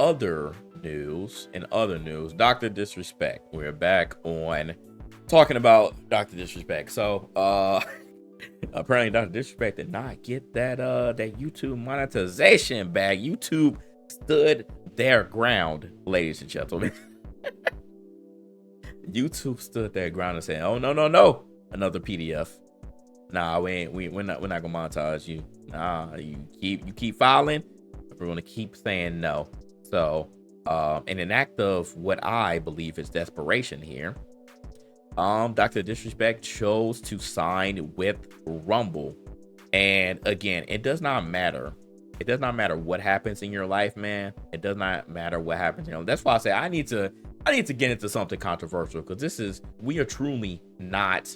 other news, Dr. Disrespect. We're back on talking about Dr. Disrespect. So, apparently Dr. Disrespect did not get that YouTube monetization back. YouTube stood their ground, ladies and gentlemen. YouTube stood their ground and said, "Oh no, another PDF. Nah, we're not gonna monetize you. Nah, you keep filing. We're gonna keep saying no." So, in an act of what I believe is desperation here, Dr. Disrespect chose to sign with Rumble. And again, it does not matter. It does not matter what happens in your life, man. It does not matter what happens. That's why I say I need to get into something controversial, because we are truly not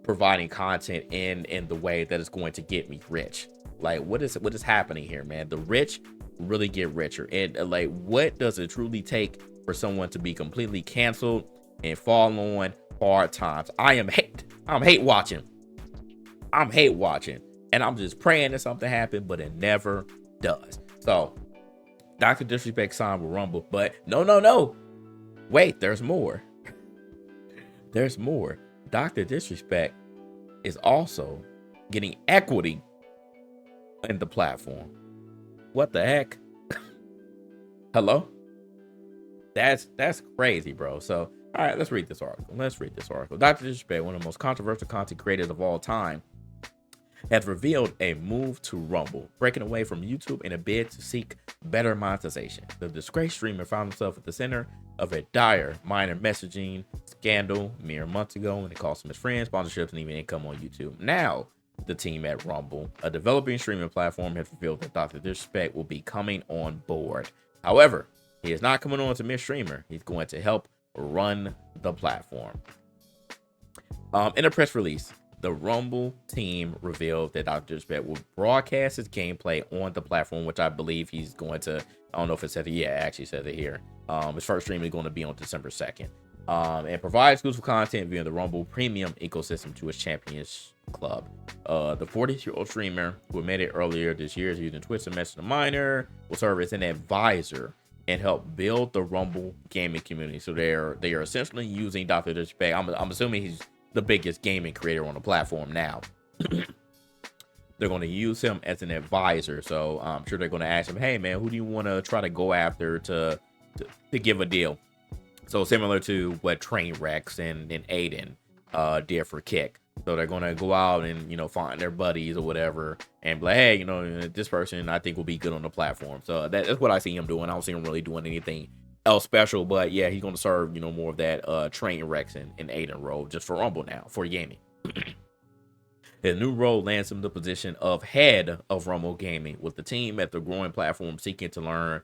providing content in the way that is going to get me rich. Like, what is happening here, man? The rich really get richer. And like, what does it truly take for someone to be completely canceled and fall on hard times? I'm hate watching. And I'm just praying that something happens, but it never does. So Dr. Disrespect signed with Rumble, but no. Wait, there's more. There's more. Dr. Disrespect is also getting equity in the platform. What the heck? Hello? That's crazy, bro. So, all right, let's read this article. Dr. Disrespect, one of the most controversial content creators of all time, has revealed a move to Rumble, breaking away from YouTube in a bid to seek better monetization. The disgraced streamer found himself at the center of a dire minor messaging scandal mere months ago, and it cost him his friends, sponsorships, and even income on YouTube. Now, the team at Rumble, a developing streaming platform, has revealed that Dr. Disrespect will be coming on board. However, he is not coming on as a mere streamer. He's going to help run the platform. In a press release, the Rumble team revealed that Dr. Disrespect will broadcast his gameplay on the platform, which I believe he's going to. I don't know if it said it. Yeah, it actually says it here. His first stream is going to be on December 2nd. And provide exclusive content via the Rumble premium ecosystem to his champions club. The 40-year-old streamer, who admitted earlier this year is using Twitch to message the minor, will serve as an advisor and help build the Rumble gaming community. So they are essentially using Dr. Disrespect. I'm assuming he's the biggest gaming creator on the platform now. They're going to use him as an advisor. So I'm sure they're going to ask him, "Hey man, who do you want to try to go after to give a deal?" So similar to what Trainwrecks and Aiden did for Kick. So they're going to go out and, find their buddies or whatever and be like, "Hey, this person I think will be good on the platform." So that's what I see him doing. I don't see him really doing anything else special, but yeah, he's going to serve, more of that Trainwrecks and Aiden role just for Rumble now, for gaming. His new role lands him in the position of head of Rumble Gaming, with the team at the growing platform seeking to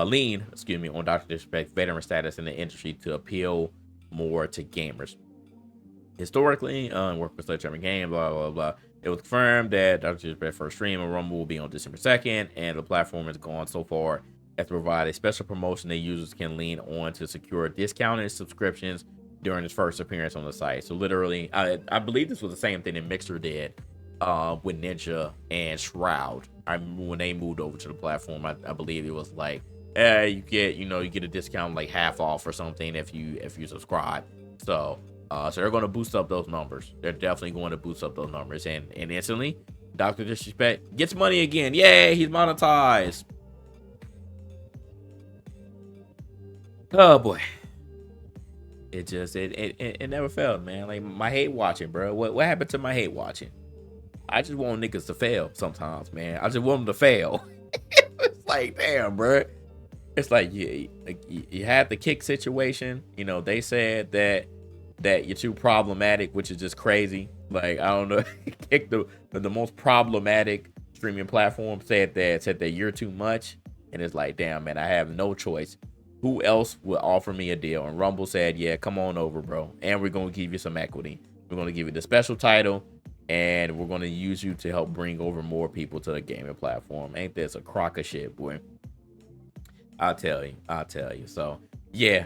lean on Dr. Disrespect's veteran status in the industry to appeal more to gamers. Historically, work with Sledgehammer Game, blah, blah, blah. It was confirmed that Dr. Disrespect's first stream of Rumble will be on December 2nd, and the platform has gone so far as to provide a special promotion that users can lean on to secure discounted subscriptions during his first appearance on the site. So literally, I believe this was the same thing that Mixer did with Ninja and Shroud. I remember when they moved over to the platform, I believe it was like, you get a discount like half off or something if you subscribe. So they're going to boost up those numbers. They're definitely going to boost up those numbers, and instantly Dr. Disrespect gets money again. Yay, he's monetized. Oh boy, it never failed, man. Like my hate watching, bro. What happened to my hate watching? I just want niggas to fail sometimes, man. I just want them to fail. It's like, damn, bro. It's like you had the Kick situation. They said that you're too problematic, which is just crazy. Like, I don't know. Kick, the most problematic streaming platform, said that you're too much, and it's like, damn, man. I have no choice. Who else would offer me a deal? And Rumble said, "Yeah, come on over, bro. And we're going to give you some equity. We're going to give you the special title, and we're going to use you to help bring over more people to the gaming platform." Ain't this a crock of shit, boy? I'll tell you. So, yeah,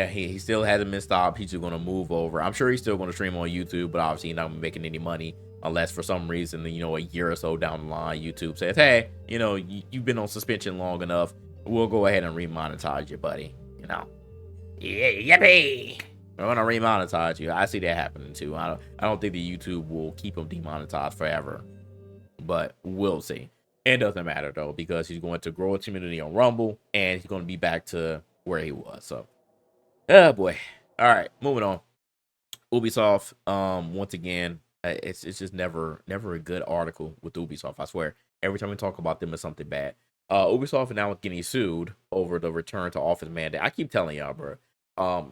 he still hasn't been stopped. He's just going to move over. I'm sure he's still going to stream on YouTube, but obviously he's not making any money unless for some reason, a year or so down the line, YouTube says, "Hey, you've been on suspension long enough. we'll go ahead and remonetize you, buddy. You know, yeah, yippee! We're gonna remonetize you. I see that happening too. I don't think the YouTube will keep him demonetized forever, but we'll see. It doesn't matter though, because he's going to grow a community on Rumble, and he's going to be back to where he was. So, oh boy. All right, moving on. Ubisoft. Once again, it's just never a good article with Ubisoft. I swear. Every time we talk about them, it's something bad. Ubisoft is now getting sued over the return to office mandate. I keep telling y'all, bro.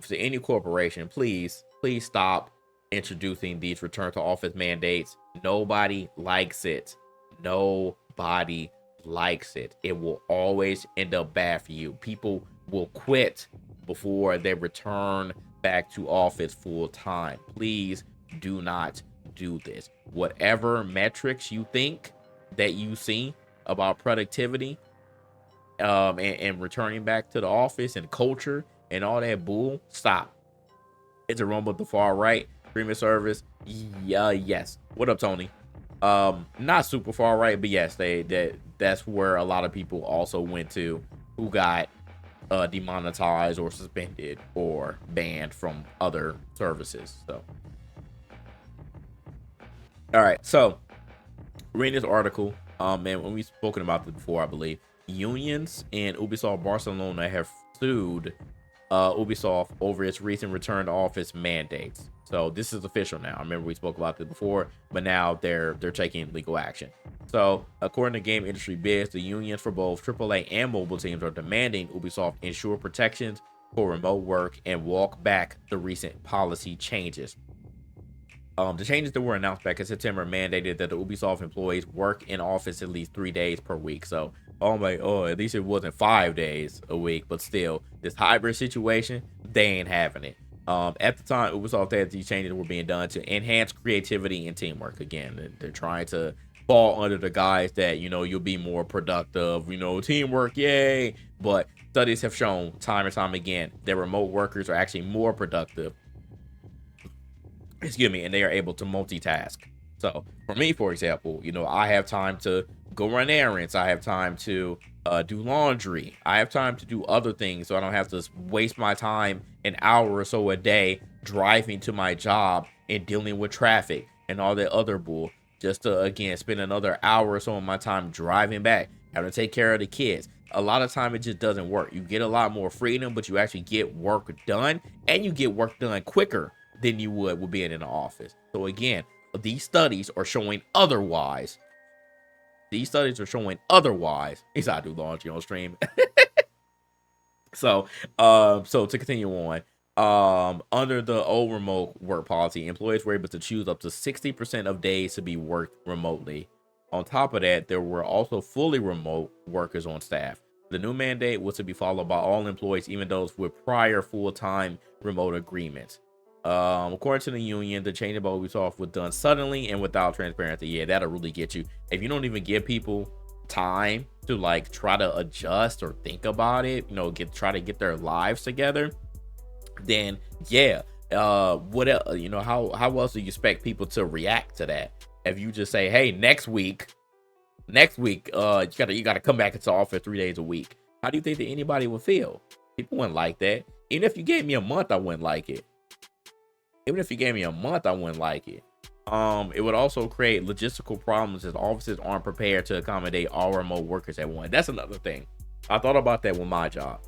For any corporation, please stop introducing these return to office mandates. Nobody likes it. Nobody likes it. It will always end up bad for you. People will quit before they return back to office full time. Please do not do this. Whatever metrics you think that you see about productivity, and returning back to the office and culture and all that bull, stop. It's a rumble at the far right. Streaming service, yeah, yes. What up, Tony? Not super far right, but yes, that's where a lot of people also went to, who got demonetized or suspended or banned from other services. So, all right, so reading this article, and when we've spoken about this before, I believe unions in Ubisoft Barcelona have sued Ubisoft over its recent return to office mandates. So this is official now. I remember we spoke about this before, but now they're taking legal action. So according to Game Industry Biz, the unions for both AAA and mobile teams are demanding Ubisoft ensure protections for remote work and walk back the recent policy changes. The changes that were announced back in September mandated that the Ubisoft employees work in office at least 3 days per week. So, at least it wasn't 5 days a week, but still, this hybrid situation, they ain't having it. At the time, Ubisoft said these changes were being done to enhance creativity and teamwork. Again, they're trying to fall under the guise that, you'll be more productive, teamwork, yay. But studies have shown time and time again that remote workers are actually more productive, and they are able to multitask. So for me, for example, I have time to go run errands. I have time to do laundry. I have time to do other things, so I don't have to waste my time an hour or so a day driving to my job and dealing with traffic and all that other bull, just to, again, spend another hour or so of my time driving back, having to take care of the kids. A lot of time it just doesn't work. You get a lot more freedom, but you actually get work done, and you get work done quicker than you would with being in the office. So again, these studies are showing otherwise. He's I do laundry on stream. So to continue on, under the old remote work policy, employees were able to choose up to 60% of days to be worked remotely. On top of that, there were also fully remote workers on staff. The new mandate was to be followed by all employees, even those with prior full-time remote agreements. According to the union, the change about Ubisoft was done suddenly and without transparency. Yeah, that'll really get you. If you don't even give people time to try to adjust or think about it, try to get their lives together, then yeah, what else, how else do you expect people to react to that? If you just say, hey, next week, you gotta come back into the office 3 days a week. How do you think that anybody would feel? People wouldn't like that. Even if you gave me a month, I wouldn't like it. It would also create logistical problems as offices aren't prepared to accommodate all remote workers at once. That's another thing. I thought about that with my job.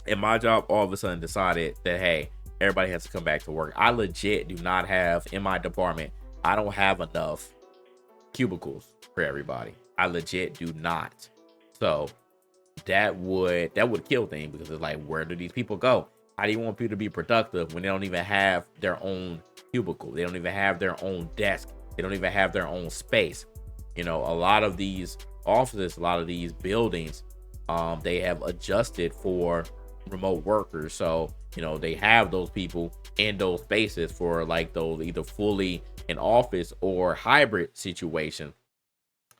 And my job all of a sudden decided that, hey, everybody has to come back to work. I legit do not have, in my department, I don't have enough cubicles for everybody. I legit do not. So that would kill things, because it's like, where do these people go? How do you want people to be productive when they don't even have their own cubicle? They don't even have their own desk. They don't even have their own space. A lot of these offices, a lot of these buildings, they have adjusted for remote workers. So, they have those people in those spaces for those either fully in office or hybrid situation.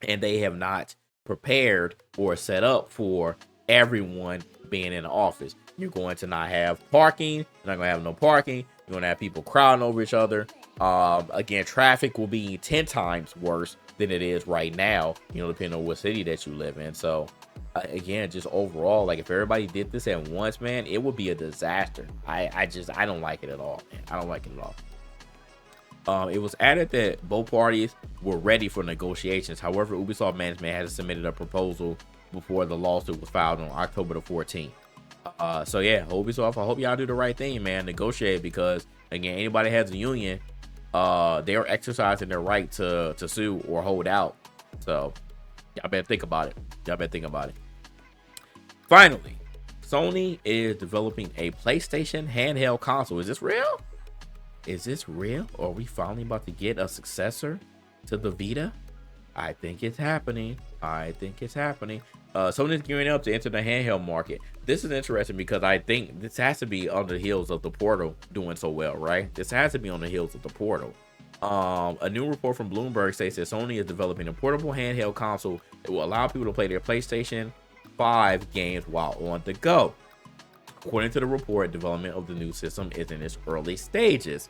And they have not prepared or set up for everyone being in the office. You're going to not have parking. You're not going to have no parking. You're going to have people crowding over each other. Again, traffic will be 10 times worse than it is right now, depending on what city that you live in. So Again, just overall, like if everybody did this at once, man, it would be a disaster. I don't like it at all, man. I don't like it at all. It was added that both parties were ready for negotiations. However, Ubisoft management has submitted a proposal before the lawsuit was filed on October the 14th. So yeah, Ubisoft, I hope y'all do the right thing, man. Negotiate, because again, anybody has a union, they are exercising their right to sue or hold out. So y'all better think about it. Y'all better think about it. Finally, Sony is developing a PlayStation handheld console. Is this real? Is this real? Or are we finally about to get a successor to the Vita? I think it's happening. I think it's happening. Sony's gearing up to enter the handheld market. This is interesting because I think this has to be on the heels of the Portal doing so well, right? This has to be on the heels of the Portal. A new report from Bloomberg states that Sony is developing a portable handheld console that will allow people to play their PlayStation 5 games while on the go. According to the report, development of the new system is in its early stages.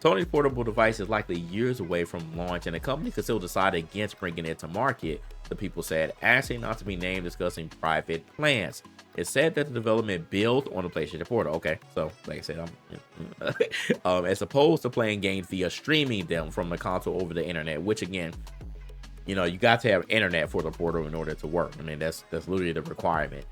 Sony's portable device is likely years away from launch, and the company could still decide against bringing it to market, the people said, asking not to be named, discussing private plans. It said that the development builds on the PlayStation Portal. Okay, so like I said, as opposed to playing games via streaming them from the console over the internet, which again, you know, you got to have internet for the Portal in order to work. I mean, that's literally the requirement.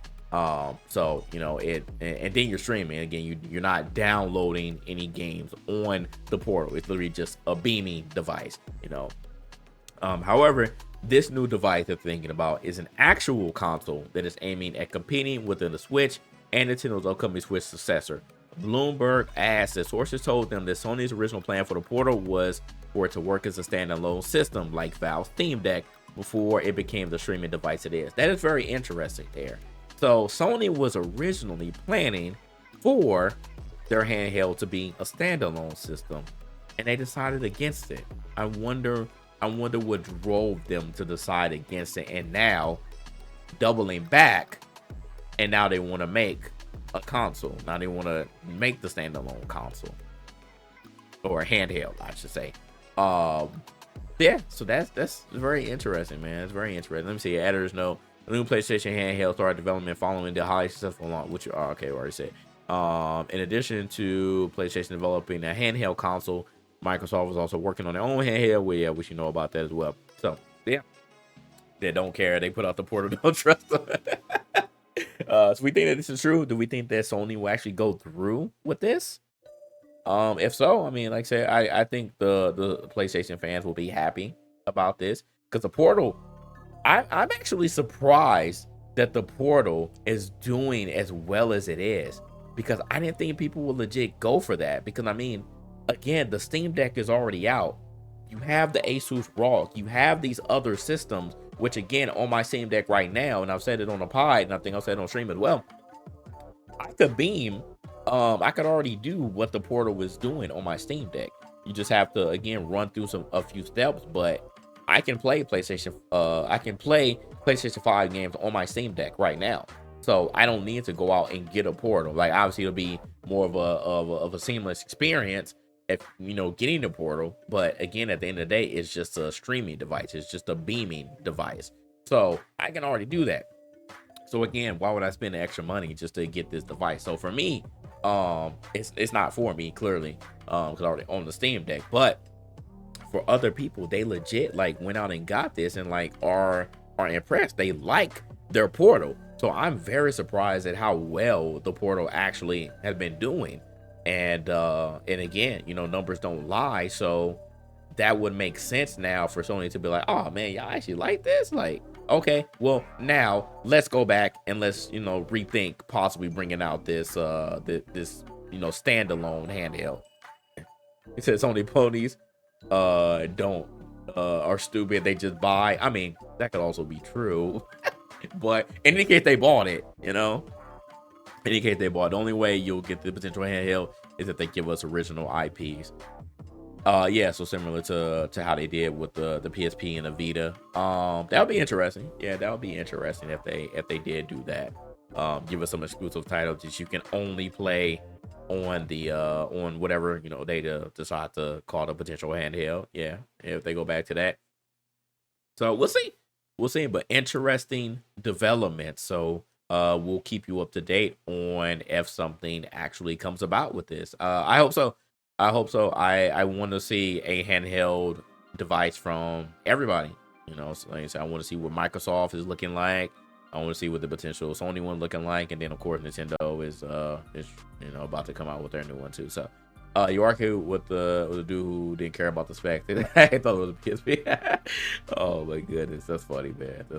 So you know it, and then you're streaming again. You're not downloading any games on the Portal. It's literally just a beaming device. You know. However, this new device they're thinking about is an actual console that is aiming at competing within the Switch and Nintendo's upcoming Switch successor. Bloomberg asked that sources told them that Sony's original plan for the Portal was for it to work as a standalone system like Valve's Steam Deck before it became the streaming device it is. That is very interesting there. So Sony was originally planning for their handheld to be a standalone system, and they decided against it. I wonder what drove them to decide against it, and now doubling back, and now they want to make a console. Now they want to make the standalone console, or a handheld, I should say. Yeah, so that's very interesting, man. It's very interesting. Let me see. Editors note: the new PlayStation handheld started development following the highly successful launch, which okay, already said. In addition to PlayStation developing a handheld console, Microsoft was also working on their own handheld. Well, yeah, we should know about that as well. So yeah, they don't care. They put out the Portal, don't trust them. So we think that this is true. Do we think that Sony will actually go through with this? If so, I mean, like I said, I think the PlayStation fans will be happy about this, because the Portal, I'm actually surprised that the Portal is doing as well as it is, because I didn't think people would legit go for that. Because I mean, again, the Steam Deck is already out. You have the Asus ROG. You have these other systems, which again, on my Steam Deck right now, and I've said it on the pod, and I think I've said it on stream as well, I could beam. I could already do what the Portal was doing on my Steam Deck. You just have to again run through a few steps, but I can play PlayStation 5 games on my Steam Deck right now. So I don't need to go out and get a Portal. Like, obviously it'll be more of a seamless experience if, you know, getting the Portal. But again, at the end of the day, it's just a streaming device. It's just a beaming device. So I can already do that. So again, why would I spend the extra money just to get this device? So for me, it's not for me, clearly, because I already own the Steam Deck. But for other people, they legit like went out and got this and like are impressed. They like their Portal. So I'm very surprised at how well the Portal actually has been doing. And again, you know, numbers don't lie. So that would make sense now for Sony to be like, oh man, y'all actually like this? Like, okay, well now let's go back and let's, you know, rethink possibly bringing out this this you know, standalone handheld. It says Sony ponies don't are stupid, they just buy. I mean, that could also be true. But in any case, they bought it, you know. In any case, they bought it. The only way you'll get the potential handheld is if they give us original IPs. Yeah, so similar to how they did with the PSP and the Vita. That would be interesting. Yeah, that would be interesting if they did do that. Give us some exclusive titles that you can only play on the on whatever, you know, they decide to call the potential handheld. Yeah, if they go back to that. So we'll see. we'll see. But interesting development. So we'll keep you up to date on if something actually comes about with this. I hope so. I hope so. I want to see a handheld device from everybody. You know, so like I said, I want to see what Microsoft is looking like. I want to see what the potential Sony one looking like, and then of course Nintendo is about to come out with their new one too. So you argue with the dude who didn't care about the specs. I thought it was a PSP. Oh my goodness, that's funny, man.